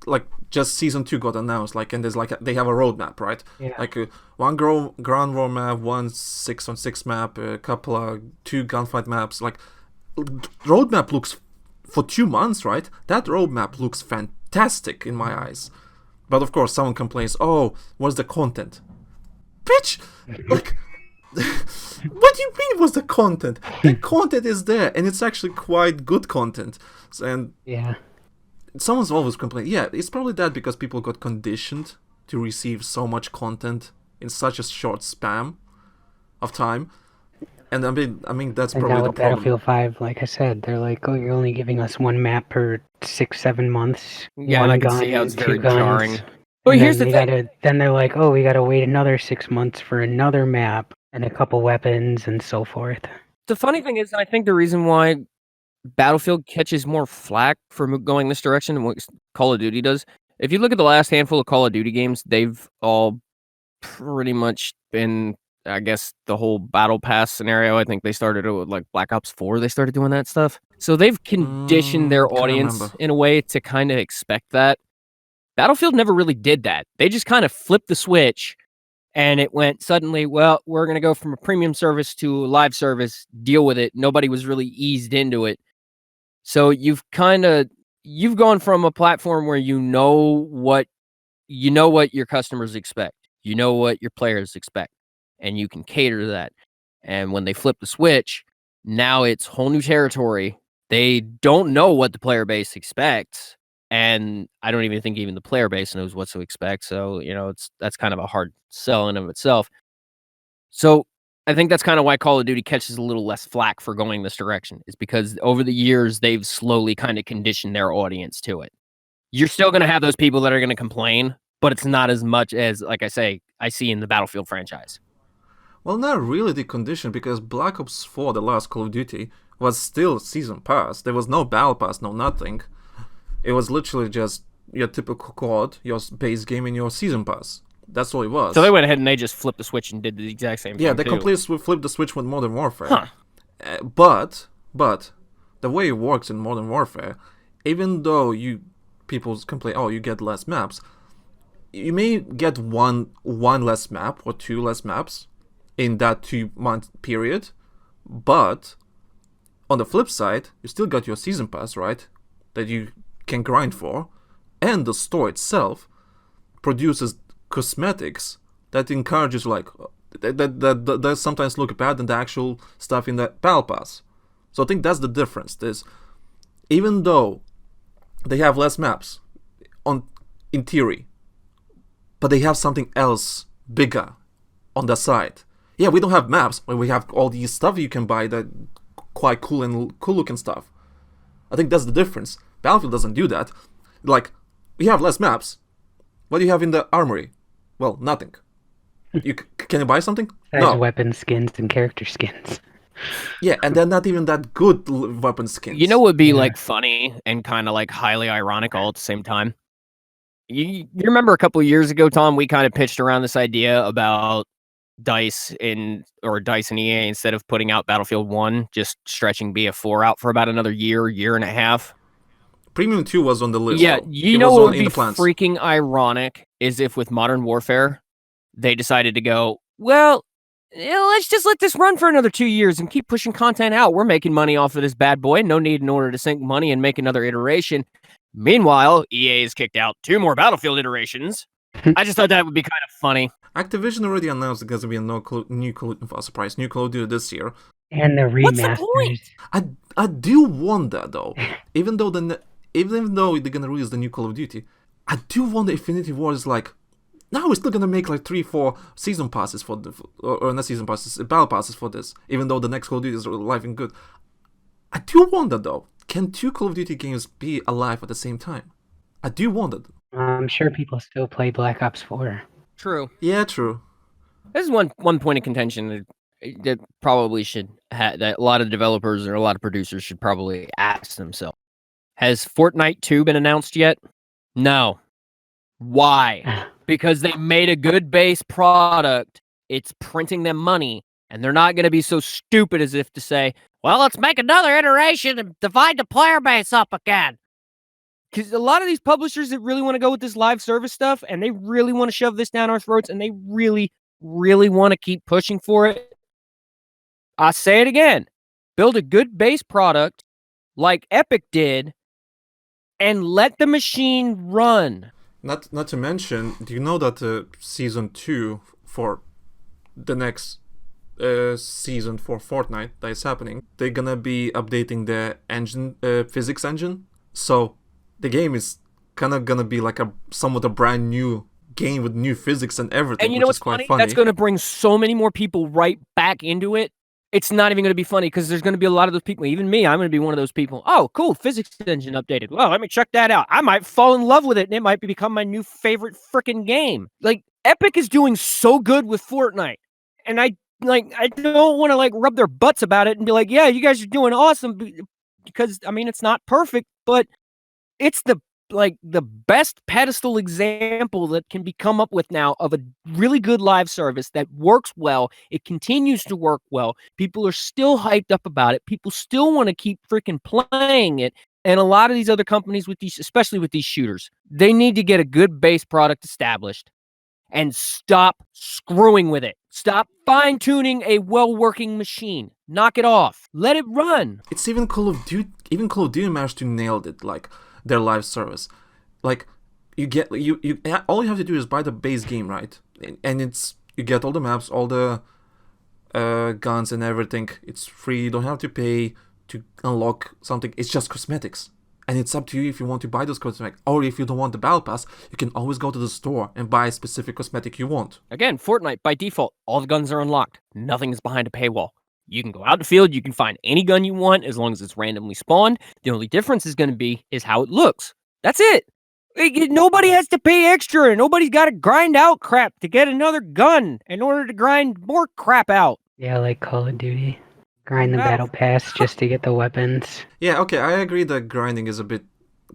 Like just Season 2 got announced, like, and there's like they have a roadmap, right? Yeah. Like one ground war map, one 6-on-6 map, a couple of 2 gunfight maps. Like roadmap looks for 2 months, right? That roadmap looks fantastic in my eyes. But of course, someone complains, "Oh, what's the content?" Bitch, like. What do you mean what's the content? The content is there, and it's actually quite good content. And yeah, someone's always complaining. Yeah, it's probably that because people got conditioned to receive so much content in such a short span of time. And I mean that's and probably now the with problem. Battlefield 5, like I said, they're like, oh, you're only giving us one map per 6-7 months. Yeah, one and I can gun, see how it's 2 very guns. jarring. But And here's then the they thing. then they're like, oh, we gotta wait another 6 months for another map and a couple weapons and so forth. The funny thing is, I think the reason why Battlefield catches more flack for going this direction than what Call of Duty does. If you look at the last handful of Call of Duty games, they've all pretty much been, I guess, the whole battle pass scenario. I think they started it with like Black Ops 4. They started doing that stuff. So they've conditioned their Can't audience remember. in a way to kind of expect that. Battlefield never really did that. They just kind of flipped the switch and it went suddenly, well, we're going to go from a premium service to a live service, deal with it. Nobody was really eased into it. So you've gone from a platform where you know what your customers expect. You know what your players expect, and you can cater to that. And when they flip the switch, now it's whole new territory. They don't know what the player base expects, and I don't even think even the player base knows what to expect. So, that's kind of a hard sell in of itself. So I think that's kind of why Call of Duty catches a little less flack for going this direction, is because over the years, they've slowly kind of conditioned their audience to it. You're still going to have those people that are going to complain, but it's not as much as, like I say, I see in the Battlefield franchise. Well, not really the condition, because Black Ops 4, the last Call of Duty, was still Season Pass. There was no Battle Pass, no nothing. It was literally just your typical COD, your base game, and your Season Pass. That's all it was. So they went ahead and they just flipped the switch and did the exact same thing. Yeah, they too. completely flipped the switch with Modern Warfare. Huh. But the way it works in Modern Warfare, even though people complain, oh, you get less maps, you may get one less map or 2 less maps in that 2-month period, but on the flip side, you still got your Season Pass, right, that you can grind for, and the store itself produces cosmetics that encourages, like, that sometimes look better than the actual stuff in the Battle Pass. So I think that's the difference. There's, even though they have less maps in theory, but they have something else bigger on the side. Yeah, we don't have maps, but we have all these stuff you can buy that quite cool looking stuff. I think that's the difference. Battlefield doesn't do that. Like, we have less maps. What do you have in the armory? Well, nothing. Can you buy something? Besides No. weapon skins and character skins. Yeah, and they're not even that good weapon skins. You know what would be like funny and kind of like highly ironic all at the same time? You remember a couple of years ago, Tom, we kind of pitched around this idea about DICE and EA, instead of putting out Battlefield 1, just stretching BF4 out for about another year and a half. Premium 2 was on the list. Yeah, though. you It know was what on- would in be the plans. freaking ironic is if with Modern Warfare, they decided to go, well, let's just let this run for another 2 years and keep pushing content out. We're making money off of this bad boy. No need in order to sink money and make another iteration. Meanwhile, EA has kicked out 2 more Battlefield iterations. I just thought that would be kind of funny. Activision already announced there's going to be a new Call of Duty this year. And the What's the point? remasters. I do want that though. Even though they're gonna release the new Call of Duty, I do want the Infinity Ward is like, now we're still gonna make like 3-4 season passes for the, or not season passes, battle passes for this. Even though the next Call of Duty is alive and good, I do want that though. Can 2 Call of Duty games be alive at the same time? I do want that. I'm sure people still play Black Ops 4. True. Yeah, true. This is one point of contention that probably should that a lot of developers or a lot of producers should probably ask themselves. Has Fortnite 2 been announced yet? No. Why? Because they made a good base product. It's printing them money, and they're not going to be so stupid as if to say, well, let's make another iteration and divide the player base up again. Because a lot of these publishers that really want to go with this live service stuff, and they really want to shove this down our throats, and they really, really want to keep pushing for it. I say it again. Build a good base product like Epic did, and let the machine run. Not to mention, do you know that season 2 for the next season for Fortnite that is happening, they're gonna be updating the engine, physics engine. So the game is kind of gonna be like somewhat a brand new game with new physics and everything. And you know what's quite funny? That's gonna bring so many more people right back into it. It's not even going to be funny because there's going to be a lot of those people. Even me, I'm going to be one of those people. Oh, cool, physics engine updated. Well, let me check that out. I might fall in love with it, and it might become my new favorite freaking game. Like, Epic is doing so good with Fortnite, and I don't want to like rub their butts about it and be like, yeah, you guys are doing awesome, because I mean, it's not perfect, but it's the best pedestal example that can be come up with now of a really good live service that works well. It continues to work well. People are still hyped up about it. People still want to keep freaking playing it. And a lot of these other companies with these, especially with these shooters, they need to get a good base product established and stop screwing with it. Stop fine-tuning a well-working machine. Knock it off. Let it run. It's even Call of Duty. Even Call of Duty managed to nail it. Like, their live service, like you all you have to do is buy the base game, right? And you get all the maps, all the guns and everything. It's free. You don't have to pay to unlock something. It's just cosmetics, and it's up to you if you want to buy those cosmetics, or if you don't want the battle pass, you can always go to the store and buy a specific cosmetic you want. Again, Fortnite by default, all the guns are unlocked. Nothing is behind a paywall. You can go out in the field, you can find any gun you want as long as it's randomly spawned. The only difference is going to be how it looks. That's it. Nobody has to pay extra. Nobody's got to grind out crap to get another gun in order to grind more crap out. Yeah, like Call of Duty. Grind the battle pass just to get the weapons. Yeah, okay, I agree that grinding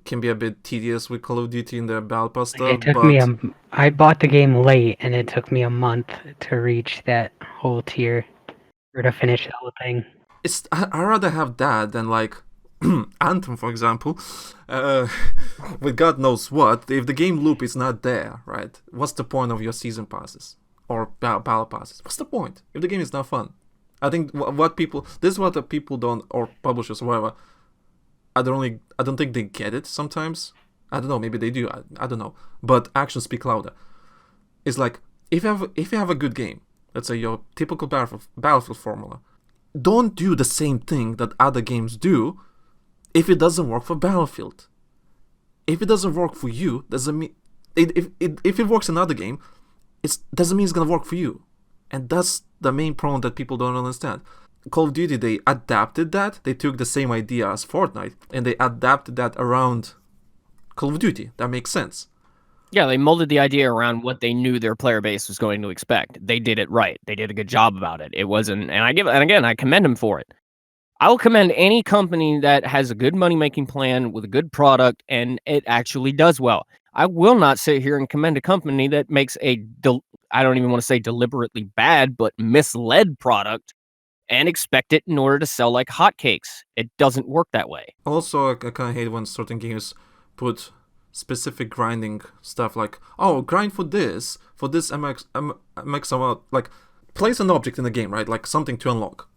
can be a bit tedious with Call of Duty and the battle pass stuff. It took me I bought the game late, and it took me a month to reach that whole tier. Or to finish the whole thing. I'd rather have that than like Anthem, for example, with God knows what. If the game loop is not there, right? What's the point of your season passes or battle passes? What's the point if the game is not fun? I think this is what the people don't, or publishers or whatever. I don't think they get it sometimes. I don't know. Maybe they do. I don't know. But actions speak louder. It's like if you have a good game. Let's say your typical Battlefield formula. Don't do the same thing that other games do if it doesn't work for Battlefield. If it doesn't work for you, doesn't mean if it works in another game, it doesn't mean it's gonna work for you. And that's the main problem that people don't understand. Call of Duty, they adapted that. They took the same idea as Fortnite and they adapted that around Call of Duty. That makes sense. Yeah, they molded the idea around what they knew their player base was going to expect. They did it right. They did a good job about it. It wasn't, and again, I commend them for it. I will commend any company that has a good money-making plan with a good product and it actually does well. I will not sit here and commend a company that makes I don't even want to say deliberately bad, but misled product and expect it in order to sell like hotcakes. It doesn't work that way. Also, I kind of hate when certain games put specific grinding stuff like, oh, grind for this MX amount, like place an object in the game, right? Like something to unlock.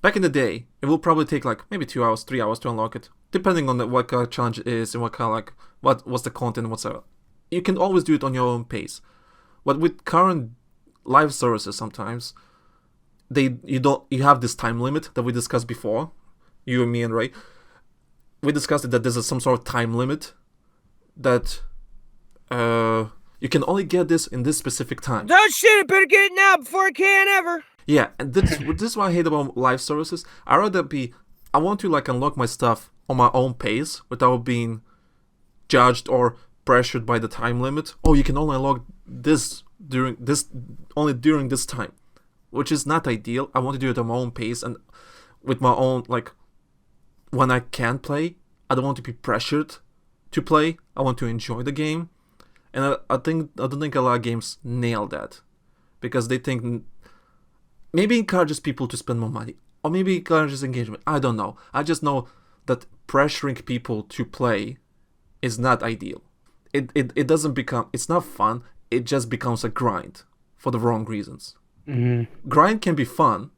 Back in the day, it will probably take like maybe 2 hours, 3 hours to unlock it, depending on what kind of challenge it is and what kind of like what's the content, whatsoever. You can always do it on your own pace. But with current live services, sometimes you have this time limit that we discussed before, you and me and Ray. We discussed it that there's some sort of time limit that you can only get this in this specific time. Oh shit, I better get it now before I can ever. Yeah, and this is what I hate about live services. I want to like unlock my stuff on my own pace without being judged or pressured by the time limit. Oh, you can only unlock this during this time, which is not ideal. I want to do it at my own pace and with my own, like, when I can play. I don't want to be pressured to play. I want to enjoy the game, and I don't think a lot of games nail that, because they think maybe encourages people to spend more money, or maybe encourages engagement. I don't know. I just know that pressuring people to play is not ideal. It doesn't become, it's not fun. It just becomes a grind for the wrong reasons. Mm-hmm. Grind can be fun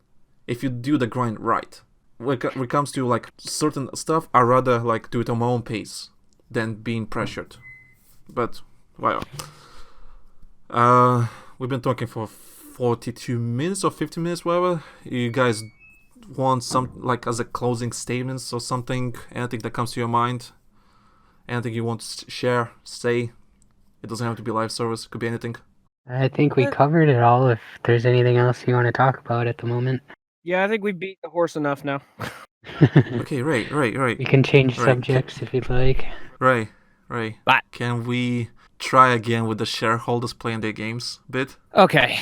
if you do the grind right. When it comes to like certain stuff, I rather like do it on my own pace than being pressured. But well, we've been talking for 42 minutes or 50 minutes, whatever. You guys want some, like, as a closing statements or something? Anything that comes to your mind? Anything you want to share, say? It doesn't have to be live service. It could be anything. I think we covered it all. If there's anything else you want to talk about at the moment. Yeah, I think we beat the horse enough now. Okay, Ray. We can change Right. subjects if you'd like. Ray. Bye. Can we try again with the shareholders playing their games bit? Okay.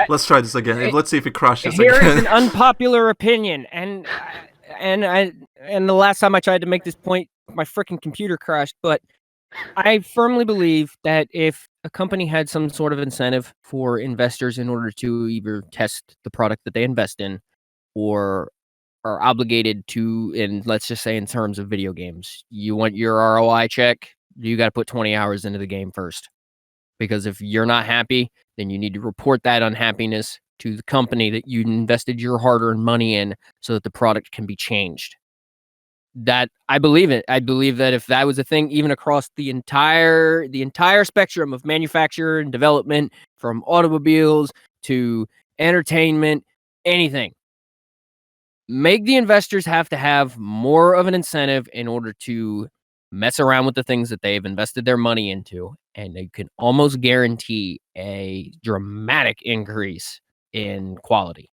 Let's try this again. Let's see if it crashes Here is an again. unpopular opinion, and the last time I tried to make this point, my freaking computer crashed. But I firmly believe that if a company had some sort of incentive for investors in order to either test the product that they invest in, or are obligated to, in, let's just say in terms of video games, you want your ROI check, you got to put 20 hours into the game first. Because if you're not happy, then you need to report that unhappiness to the company that you invested your hard-earned money in, so that the product can be changed. That I believe it. I believe that if that was a thing, even across the entire spectrum of manufacture and development, from automobiles to entertainment, anything, make the investors have to have more of an incentive in order to mess around with the things that they've invested their money into, and they can almost guarantee a dramatic increase in quality.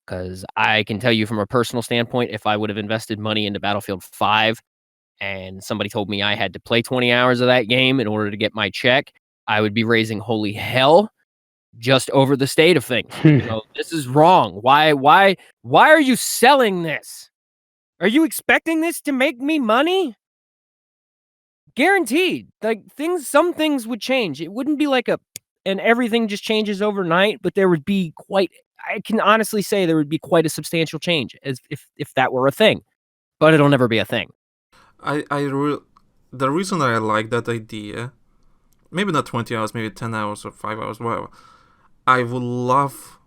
Because I can tell you from a personal standpoint, if I would have invested money into Battlefield 5 and somebody told me I had to play 20 hours of that game in order to get my check, I would be raising holy hell just over the state of things. This is wrong. Why are you selling this? Are you expecting this to make me money? Guaranteed. Like, some things would change. It wouldn't be like and everything just changes overnight, but there would be I can honestly say there would be quite a substantial change, as if that were a thing. But it'll never be a thing. The reason that I like that idea, maybe not 20 hours, maybe 10 hours or 5 hours, whatever. I would love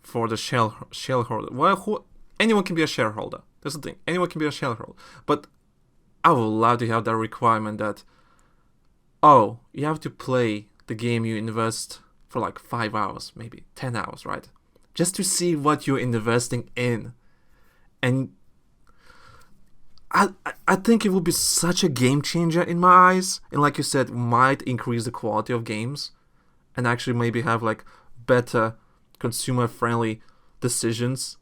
for the shareholder. Well, anyone can be a shareholder. That's the thing. Anyone can be a shareholder. But I would love to have that requirement that, oh, you have to play the game you invest for like 5 hours, maybe 10 hours, right? Just to see what you're investing in. And I think it would be such a game changer in my eyes. And like you said, might increase the quality of games and actually maybe have like better consumer-friendly decisions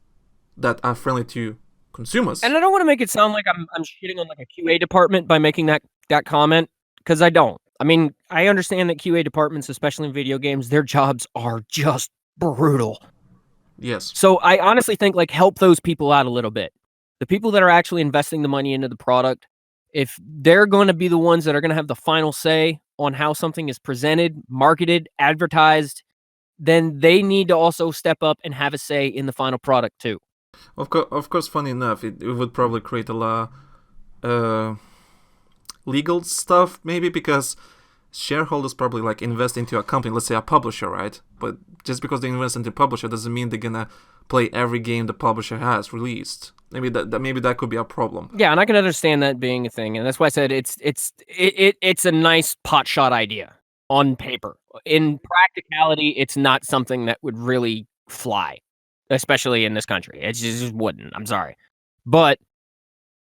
that are friendly to consumers. And I don't want to make it sound like I'm shitting on like a QA department by making that comment, because I don't. I mean, I understand that QA departments, especially in video games, their jobs are just brutal. Yes. So I honestly think, like, help those people out a little bit. The people that are actually investing the money into the product, if they're going to be the ones that are going to have the final say on how something is presented, marketed, advertised, then they need to also step up and have a say in the final product too. Of course, funny enough, it would probably create a lot legal stuff, maybe, because shareholders probably like invest into a company, let's say a publisher, right? But just because they invest into a publisher doesn't mean they're gonna play every game the publisher has released. Maybe that could be a problem. Yeah, and I can understand that being a thing, and that's why I said it's a nice potshot idea on paper. In practicality, it's not something that would really fly. especially in this country. It just wouldn't. I'm sorry. But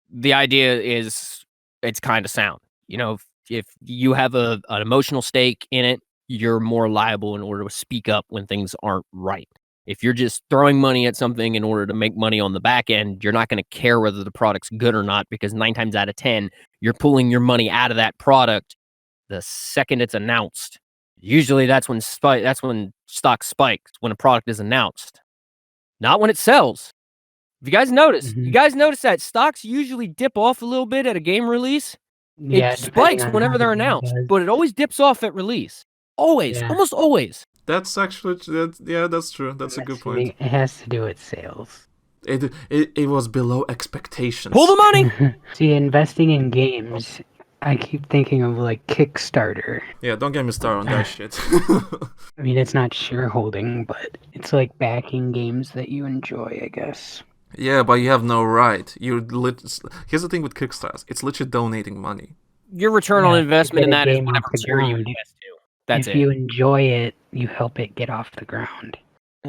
the idea is it's kind of sound. You know, if you have an emotional stake in it, you're more liable in order to speak up when things aren't right. If you're just throwing money at something in order to make money on the back end, you're not going to care whether the product's good or not, because 9 times out of 10, you're pulling your money out of that product the second it's announced. Usually that's when stock spikes, when a product is announced, not when it sells. If you guys notice, that stocks usually dip off a little bit at a game release. Yeah, It spikes whenever they're announced, but it always dips off at release. Always, almost always. That's actually that's true. That's a good point. It has to do with sales. It was below expectations. Pull the money. See, investing in games, I keep thinking of like Kickstarter. Yeah, don't get me started on that shit. I mean, it's not shareholding, but it's like backing games that you enjoy, I guess. Yeah, but you have no right. Here's the thing with Kickstarter. It's literally donating money. Your return on investment in that is whatever tier you invest to. That's it. If you enjoy it, you help it get off the ground.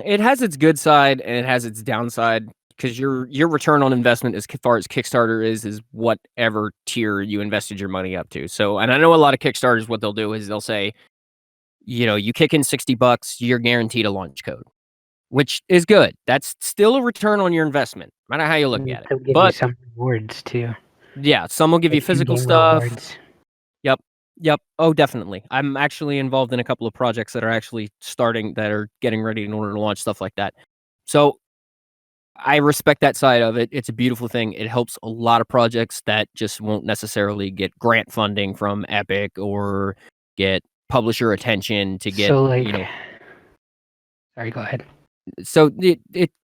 It has its good side and it has its downside, because your return on investment as far as Kickstarter is whatever tier you invested your money up to. So, and I know a lot of Kickstarters, what they'll do is they'll say, you know, you kick in $60, you're guaranteed a launch code, which is good. That's still a return on your investment, no matter how you look at it. They'll give you some rewards too. Yeah, some will give you physical stuff. Rewards. Yep. Oh, definitely. I'm actually involved in a couple of projects that are actually that are getting ready in order to launch, stuff like that. So I respect that side of it. It's a beautiful thing. It helps a lot of projects that just won't necessarily get grant funding from Epic or get publisher attention to get, Sorry, go ahead. So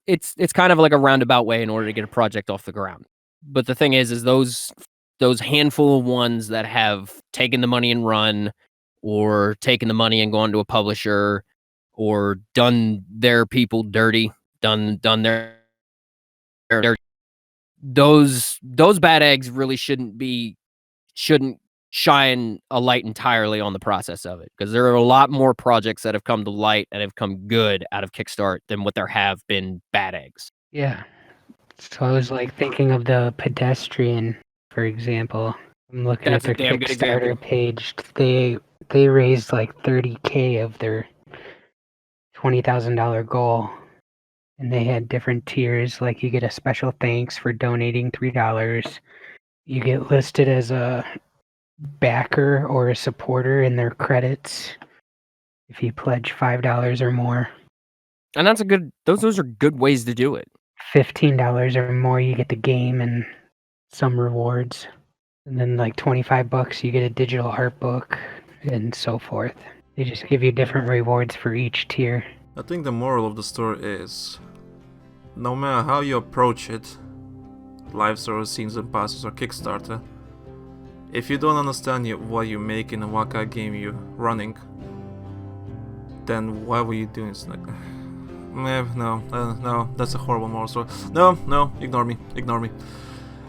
it's kind of like a roundabout way in order to get a project off the ground. But the thing is those handful of ones that have taken the money and run, or taken the money and gone to a publisher, or done their people dirty, done their those bad eggs really shouldn't shine a light entirely on the process of it, because there are a lot more projects that have come to light and have come good out of Kickstart than what there have been bad eggs. Yeah. So I was like thinking of the Pedestrian, for example. I'm looking at their Kickstarter page. They raised like $30,000 of their $20,000 goal. And they had different tiers, like you get a special thanks for donating $3. You get listed as a backer or a supporter in their credits if you pledge $5 or more. And that's those are good ways to do it. $15 or more, you get the game and some rewards. And then like $25, you get a digital art book and so forth. They just give you different rewards for each tier. I think the moral of the story is, no matter how you approach it, live service, season passes, or Kickstarter, if you don't understand what you're making and what kind of game you're running, then why were you doing this? No, that's a horrible moral story. No, ignore me.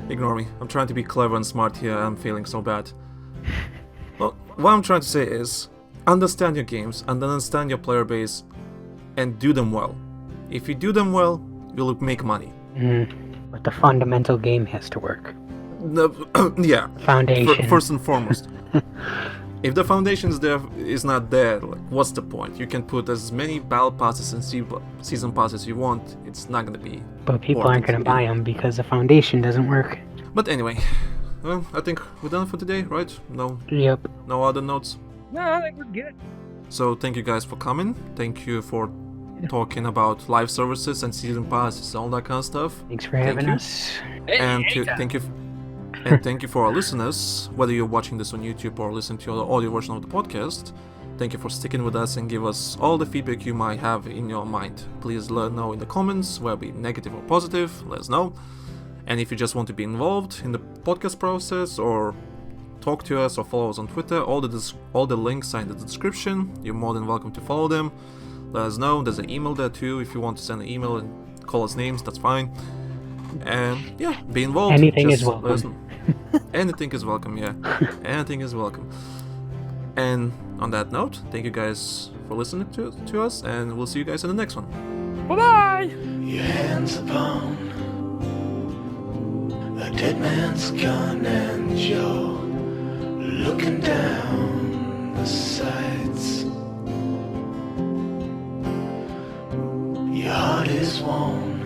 I'm trying to be clever and smart here. I'm feeling so bad. Well, what I'm trying to say is, understand your games and understand your player base and do them well. If you do them well, you'll make money. But the fundamental game has to work. Yeah. Foundation. First and foremost. If the foundation is not there, like, what's the point? You can put as many battle passes and season passes you want. It's not going to be. But people aren't going to buy them because the foundation doesn't work. But anyway, well, I think we're done for today, right? No. Yep. No other notes. No, I think we're good. So thank you guys for coming. Thank you for talking about live services and season passes, all that kind of stuff. Thanks for having us. And thank you for our listeners, whether you're watching this on YouTube or listening to the audio version of the podcast. Thank you for sticking with us and give us all the feedback you might have in your mind. Please let us know in the comments, whether it be negative or positive, let us know. And if you just want to be involved in the podcast process or talk to us or follow us on Twitter, all the links are in the description. You're more than welcome to follow them. Let us know. There's an email there too. If you want to send an email and call us names, that's fine. And yeah, be involved. Anything is welcome. Anything is welcome, yeah. Anything is welcome. And on that note, thank you guys for listening to us, and we'll see you guys in the next one. Bye-bye! Your hands upon a dead man's gun, and you're looking down the sights. Your heart is warm